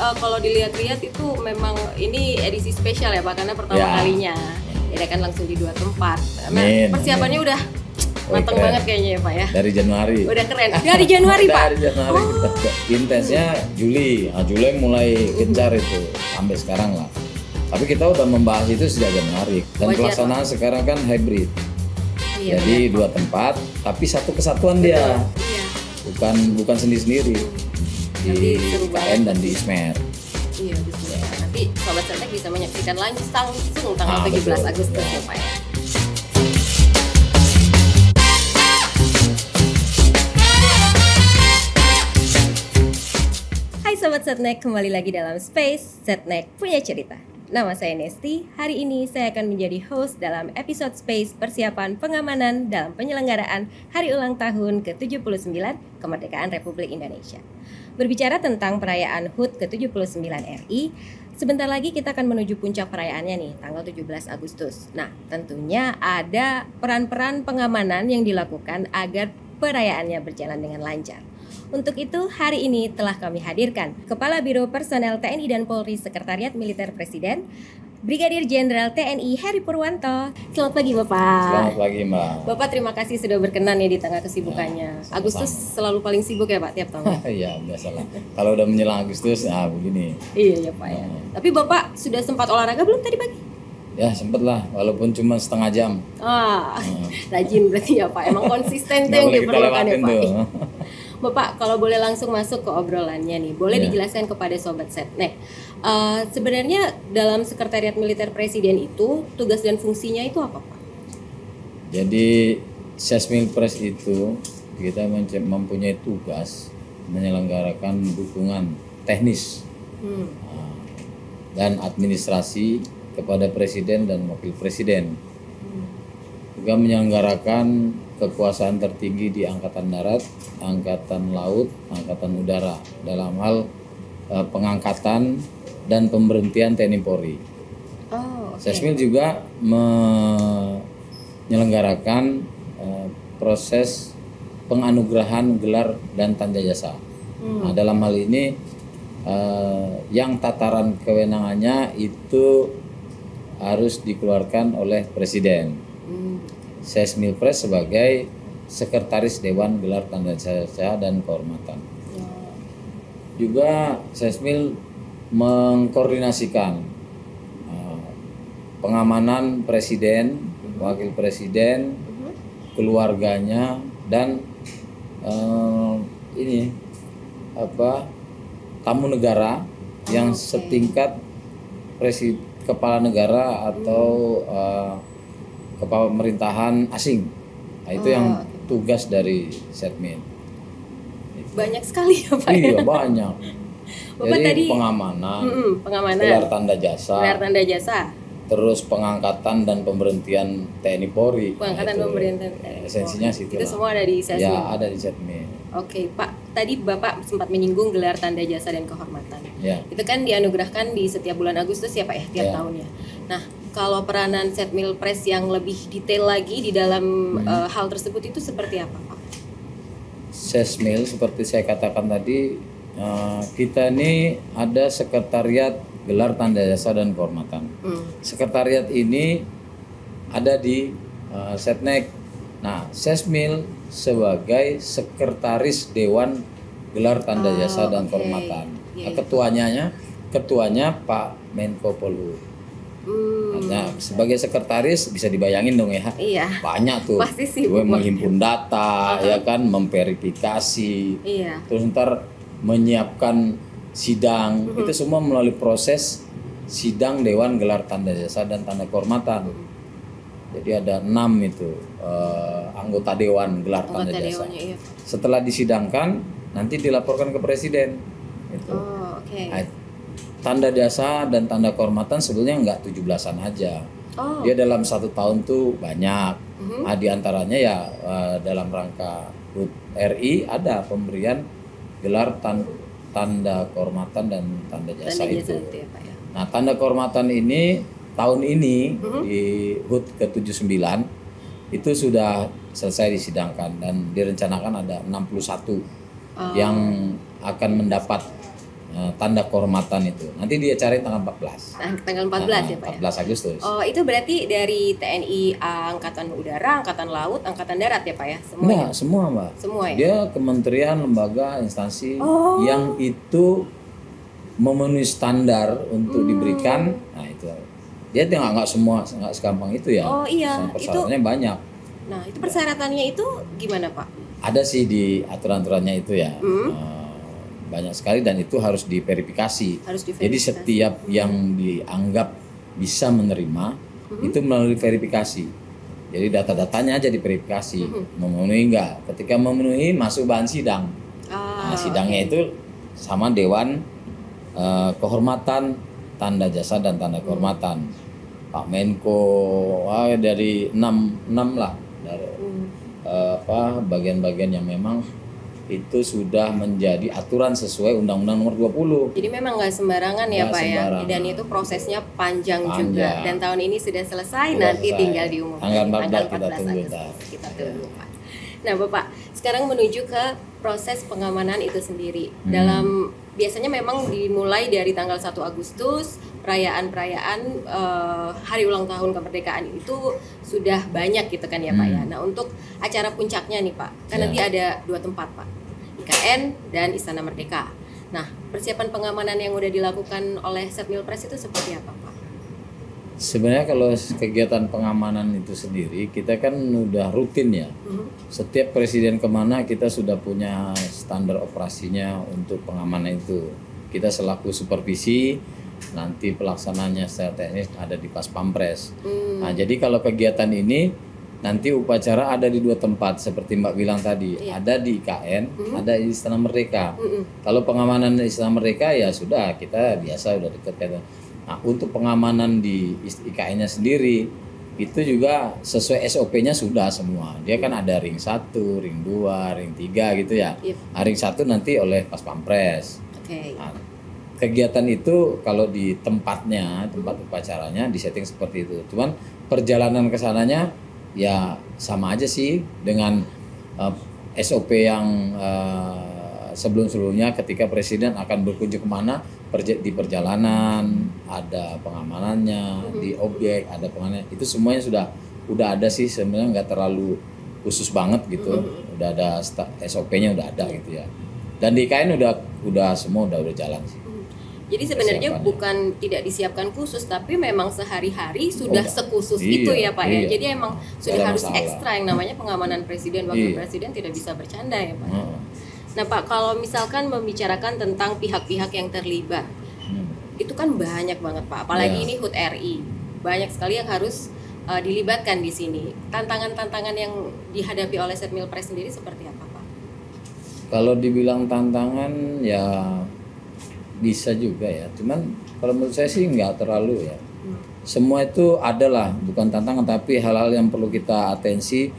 kalau dilihat-lihat itu memang ini edisi spesial ya Pak, karena pertama kalinya diadakan langsung di 2 tempat. Karena persiapannya udah matang banget kayaknya ya Pak ya. Dari Januari. Udah keren. Dari Januari Pak. Dari Januari kita intensnya Juli. Nah, Juli mulai gencar itu sampai sekarang lah. Tapi kita udah membahas itu sejak Januari. Dan pelaksanaan sekarang kan hybrid. Iya, jadi 2 tempat, tapi satu kesatuan dia. Iya. Bukan sendiri-sendiri. Di IKN dan di ISMER. Iya betul ya. Nanti Sobat Setnek bisa menyaksikan langsung tanggal 17 Agustus ya Pak ya. Hai Sobat Setnek, kembali lagi dalam Space Setnek Punya Cerita. Nama saya Nesti, hari ini saya akan menjadi host dalam episode Space persiapan pengamanan dalam penyelenggaraan Hari Ulang Tahun ke-79 Kemerdekaan Republik Indonesia. Berbicara tentang perayaan HUT ke-79 RI, sebentar lagi kita akan menuju puncak perayaannya nih, tanggal 17 Agustus. Nah, tentunya ada peran-peran pengamanan yang dilakukan agar perayaannya berjalan dengan lancar. Untuk itu, hari ini telah kami hadirkan Kepala Biro Personel TNI dan Polri Sekretariat Militer Presiden, Brigadir Jenderal TNI Heri Purwanto. Selamat pagi Bapak. Selamat pagi Mbak. Bapak terima kasih sudah berkenan ya di tengah kesibukannya. Sama-sama. Agustus selalu paling sibuk ya Pak tiap tahun? Iya biasalah. Kalau udah menjelang Agustus, begini. Iya ya Pak ya. Tapi Bapak sudah sempat olahraga belum tadi pagi? Ya sempet lah, walaupun cuma setengah jam. Rajin berarti ya Pak. Emang konsisten tuh yang diperlukan ya Pak. Bapak, kalau boleh langsung masuk ke obrolannya nih, boleh dijelaskan kepada Sobat Setnek. Sebenarnya dalam Sekretariat Militer Presiden itu, tugas dan fungsinya itu apa Pak? Jadi, Sesmilpres itu kita mempunyai tugas menyelenggarakan dukungan teknis dan administrasi kepada Presiden dan Wakil Presiden. Juga menyelenggarakan kekuasaan tertinggi di Angkatan Darat, Angkatan Laut, Angkatan Udara dalam hal pengangkatan dan pemberhentian TNI Polri. Sesmil juga menyelenggarakan proses penganugerahan gelar dan tanda jasa. Nah, dalam hal ini yang tataran kewenangannya itu harus dikeluarkan oleh Presiden. Sesmilpres sebagai Sekretaris Dewan Gelar Tanda Jasa dan Kehormatan. Juga Sesmil mengkoordinasikan pengamanan Presiden, Wakil Presiden, keluarganya dan tamu negara yang setingkat kepala negara atau kepala pemerintahan asing. Nah, itu yang tugas dari Setmil. Banyak sekali ya Pak. Iya banyak. Bapak jadi tadi pengamanan, gelar tanda jasa, terus pengangkatan dan pemberhentian TNI Polri. Pengangkatan dan pemberhentian TNI. Esensinya situ. Itu semua ada di Setmil. Ya ada di Setmil. Oke Pak, tadi Bapak sempat menyinggung gelar tanda jasa dan kehormatan. Ya. Itu kan dianugerahkan di setiap bulan Agustus ya Pak ya, tiap tahunnya. Nah, kalau peranan Setmilpres yang lebih detail lagi di dalam hal tersebut itu seperti apa Pak? Sesmil seperti saya katakan tadi, kita ini ada Sekretariat Gelar Tanda Jasa dan Kehormatan. Sekretariat ini ada di Setnek. Nah, Sesmil sebagai Sekretaris Dewan Gelar Tanda Jasa dan Kehormatan. Nah, ketuanya Pak Menko Polhukam. Nah, sebagai sekretaris bisa dibayangin dong ya. Iya. Banyak tuh. Pasti sih. Gue menghimpun data, ya kan, memverifikasi. Iya. Terus ntar menyiapkan sidang. Itu semua melalui proses sidang Dewan Gelar Tanda Jasa dan Tanda Kehormatan. Jadi ada 6 itu anggota Dewan Gelar Tanda Jasa. Iya. Setelah disidangkan, nanti dilaporkan ke Presiden. Gitu. Nah, tanda jasa dan tanda kehormatan sebetulnya nggak 17-an aja. Dia dalam 1 tahun tuh banyak. Nah, di antaranya ya dalam rangka HUT RI ada pemberian gelar tanda kehormatan dan tanda jasa itu. Ya, Pak, ya. Nah, tanda kehormatan ini tahun ini di HUT ke-79 itu sudah selesai disidangkan dan direncanakan ada 61 yang akan mendapat tanda kehormatan itu. Nanti dia cari tanggal 14. Tanggal 14 ya Pak 14 Agustus. Oh, itu berarti dari TNI Angkatan Udara, Angkatan Laut, Angkatan Darat ya Pak ya? Semua. Enggak, semua Mbak. Semua ya? Dia kementerian, lembaga, instansi yang itu memenuhi standar untuk diberikan. Nah itu. Dia nggak semua, nggak segampang itu ya. Oh iya, persyaratannya banyak. Nah itu persyaratannya itu gimana Pak? Ada sih di aturan-aturannya itu ya. Banyak sekali dan itu harus diverifikasi. Jadi setiap yang dianggap bisa menerima itu melalui verifikasi. Jadi data-datanya aja diverifikasi, memenuhi enggak. Ketika memenuhi masuk bahan sidang. Nah, sidangnya itu sama Dewan Kehormatan, Tanda Jasa dan Tanda Kehormatan. Pak Menko, dari 6 lah dari bagian-bagian yang memang itu sudah menjadi aturan sesuai Undang-Undang Nomor 20. Jadi memang nggak sembarangan ya Pak ya. Dan itu prosesnya panjang juga. Dan tahun ini sudah selesai, nanti tinggal diumumkan. Tanggal 14 Agustus kita tunggu Pak. Nah Bapak, sekarang menuju ke proses pengamanan itu sendiri. Biasanya memang dimulai dari tanggal 1 Agustus, perayaan-perayaan hari ulang tahun kemerdekaan itu sudah banyak gitu kan ya Pak ya. Nah untuk acara puncaknya nih Pak, kan nanti ada 2 tempat Pak, IKN dan Istana Merdeka. Nah persiapan pengamanan yang udah dilakukan oleh Setmilpres itu seperti apa Pak? Sebenarnya kalau kegiatan pengamanan itu sendiri kita kan udah rutin ya. Setiap presiden kemana kita sudah punya standar operasinya untuk pengamanan itu. Kita selaku supervisi, nanti pelaksananya secara teknis ada di Pas Pampres. Nah jadi kalau kegiatan ini nanti upacara ada di 2 tempat seperti Mbak bilang tadi. Ada di IKN, ada di Istana Merdeka. Kalau pengamanan di Istana Merdeka ya sudah kita biasa udah dekat kan. Nah, untuk pengamanan di IKN-nya sendiri itu juga sesuai SOP-nya sudah semua. Dia kan ada ring 1, ring 2, ring 3 gitu ya. Nah, ring 1 nanti oleh Pas Pampres. Nah, kegiatan itu kalau di tempatnya, tempat upacaranya disetting seperti itu. Cuman perjalanan ke sananya ya sama aja sih dengan SOP yang sebelum-sebelumnya ketika presiden akan berkunjung kemana, di perjalanan ada pengamanannya, di objek ada pengamanan, itu semuanya udah ada sih sebenarnya, nggak terlalu khusus banget gitu. Udah ada SOP-nya udah ada gitu ya. Dan di IKN udah semua udah jalan sih. Jadi sebenarnya bukan tidak disiapkan khusus, tapi memang sehari-hari sudah sekhusus itu ya Pak ya. Jadi emang sudah harus ekstra yang namanya pengamanan presiden, wakil presiden tidak bisa bercanda ya Pak. Nah Pak, kalau misalkan membicarakan tentang pihak-pihak yang terlibat, itu kan banyak banget Pak. Apalagi ini HUT RI, banyak sekali yang harus dilibatkan di sini. Tantangan-tantangan yang dihadapi oleh Setmilpres sendiri seperti apa Pak? Kalau dibilang tantangan ya bisa juga ya. Cuman kalau menurut saya sih nggak terlalu ya. Semua itu adalah bukan tantangan tapi hal-hal yang perlu kita atensi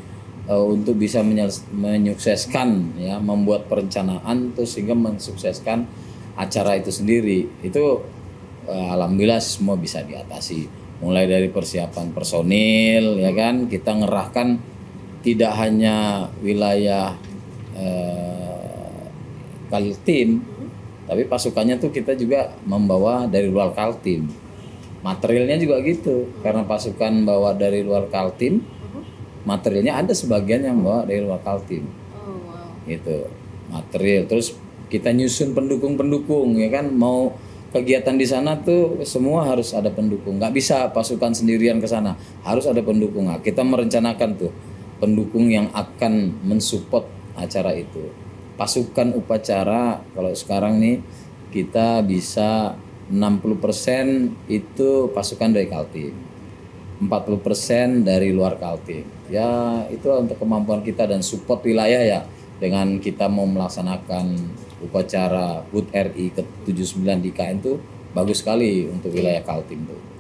untuk bisa menyukseskan ya, membuat perencanaan terus sehingga mensukseskan acara itu sendiri. Itu alhamdulillah semua bisa diatasi. Mulai dari persiapan personil ya kan, kita ngerahkan tidak hanya wilayah Kaltim, tapi pasukannya tuh kita juga membawa dari luar Kaltim. Materialnya juga gitu, karena pasukan bawa dari luar Kaltim, materialnya ada sebagian yang bawa dari luar Kaltim. Gitu, material. Terus kita nyusun pendukung-pendukung ya kan, mau kegiatan di sana tuh semua harus ada pendukung. Nggak bisa pasukan sendirian ke sana, harus ada pendukung. Nah, kita merencanakan tuh pendukung yang akan mensupport acara itu. Pasukan upacara kalau sekarang nih kita bisa 60% itu pasukan dari Kaltim, 40% dari luar Kaltim. Ya itu untuk kemampuan kita dan support wilayah ya, dengan kita mau melaksanakan upacara HUT RI ke-79 di IKN itu bagus sekali untuk wilayah Kaltim tuh.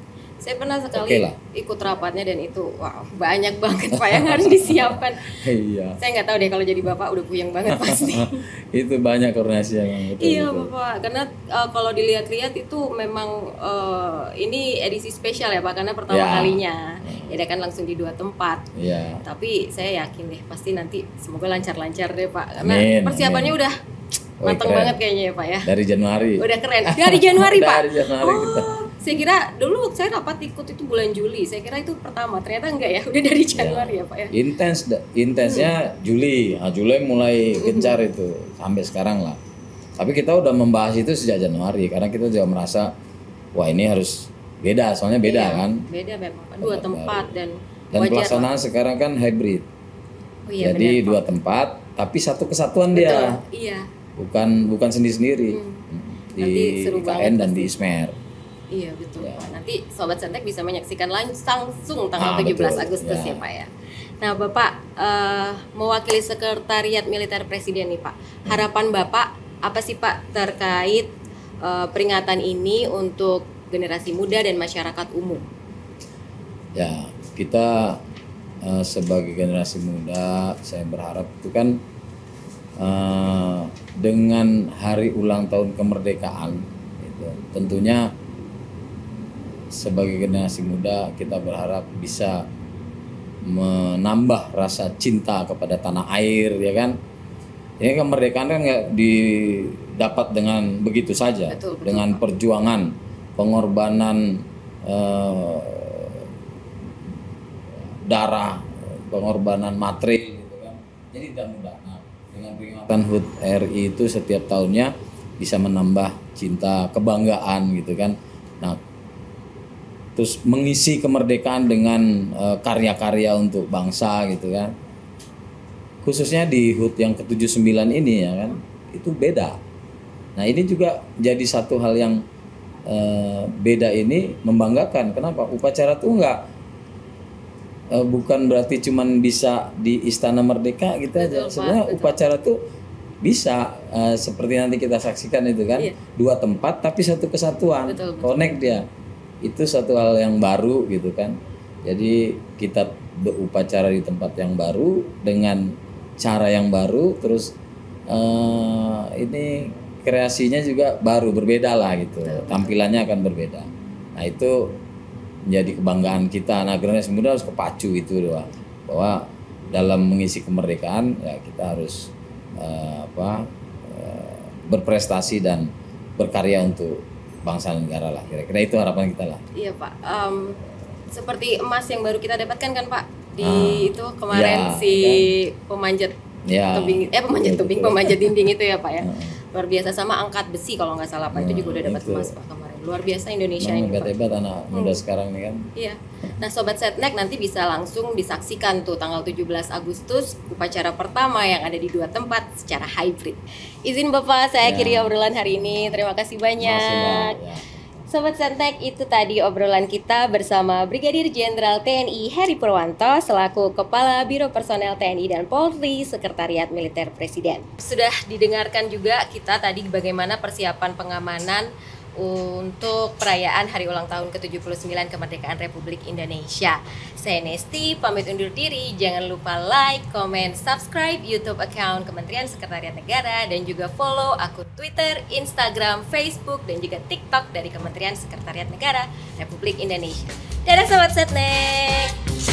Saya pernah sekali ikut rapatnya dan itu wow, banyak banget Pak yang harus disiapkan. Iya. Saya nggak tahu deh kalau jadi Bapak udah puyeng banget pasti. Itu banyak koordinasi yang betul. Iya Bapak, karena kalau dilihat-lihat itu memang ini edisi spesial ya Pak, karena pertama kalinya. Ya kan langsung di 2 tempat. Tapi saya yakin deh pasti nanti semoga lancar-lancar deh Pak. Karena persiapannya udah Matang keren. banget kayaknya ya Pak ya. Dari Januari. Udah keren. Dari Januari Pak. Dari Januari kita. Saya kira dulu saya rapat ikut itu bulan Juli. Saya kira itu pertama. Ternyata enggak ya. Udah dari Januari ya Pak ya. Intensnya Juli. Nah, Juli mulai gencar itu sampai sekarang lah. Tapi kita udah membahas itu sejak Januari karena kita juga merasa wah ini harus beda. Soalnya beda kan. Beda memang Pak. Dua tempat dan pelaksanaan sekarang kan hybrid. Oh, iya, jadi benar, 2 tempat tapi satu kesatuan Betul. dia. Iya. Bukan sendiri-sendiri. Di Nanti seru IKN banget dan pasti. di ISMER. Iya betul Pak. Nanti Sobat Setnek bisa menyaksikan langsung tanggal 17 betul. Agustus ya Pak ya. Nah Bapak mewakili Sekretariat Militer Presiden nih Pak. Harapan Bapak apa sih Pak terkait peringatan ini untuk generasi muda dan masyarakat umum? Ya, kita sebagai generasi muda, saya berharap itu kan dengan hari ulang tahun kemerdekaan, gitu, tentunya sebagai generasi muda kita berharap bisa menambah rasa cinta kepada tanah air, ya kan? Ini kemerdekaan kan nggak didapat dengan begitu saja, Betul, dengan perjuangan, pengorbanan darah, pengorbanan material gitu kan. Jadi tidak mudah. Nah, dengan peringatan HUT RI itu setiap tahunnya bisa menambah cinta, kebanggaan gitu kan. Nah, terus mengisi kemerdekaan dengan karya-karya untuk bangsa gitu kan. Khususnya di HUT yang ke-79 ini ya kan, itu beda. Nah, ini juga jadi satu hal yang beda ini membanggakan. Kenapa? Upacara tuh bukan berarti cuman bisa di Istana Merdeka gitu aja. Sebenarnya upacara tuh bisa seperti nanti kita saksikan itu kan, Iya. 2 tempat tapi satu kesatuan, Betul. connect dia. Itu satu hal yang baru gitu kan. Jadi kita berupacara di tempat yang baru dengan cara yang baru, terus ini kreasinya juga baru, berbeda lah gitu. Tampilannya akan berbeda. Nah itu menjadi kebanggaan kita. Nah generasi muda harus kepacu itu doang, bahwa dalam mengisi kemerdekaan ya kita harus berprestasi dan berkarya untuk bangsa dan negara lah. Kira-kira itu harapan kita lah. Iya Pak. Seperti emas yang baru kita dapatkan kan Pak di itu kemarin ya, si kan? pemanjat Ya. tebing, pemanjat tebing, Betul. pemanjat dinding itu ya Pak ya. Luar biasa, sama angkat besi kalau nggak salah Pak, itu juga udah dapat itu. emas Pak kemarin. Luar biasa Indonesia ini Pak. Hebat-hebat anak muda sekarang nih kan. Iya. Nah, Sobat Setnek nanti bisa langsung disaksikan tuh tanggal 17 Agustus upacara pertama yang ada di 2 tempat secara hybrid. Izin Bapak saya akhiri obrolan hari ini. Terima kasih banyak. Makasih, Mbak. Ya. Sobat Setnek, itu tadi obrolan kita bersama Brigadir Jenderal TNI Heri Purwanto selaku Kepala Biro Personel TNI dan Polri Sekretariat Militer Presiden. Sudah didengarkan juga kita tadi bagaimana persiapan pengamanan untuk perayaan Hari Ulang Tahun ke-79 Kemerdekaan Republik Indonesia. Saya Nesti, pamit undur diri. Jangan lupa like, comment, subscribe YouTube account Kementerian Sekretariat Negara dan juga follow akun Twitter, Instagram, Facebook, dan juga TikTok dari Kementerian Sekretariat Negara Republik Indonesia. Dadah Sobat Setnek!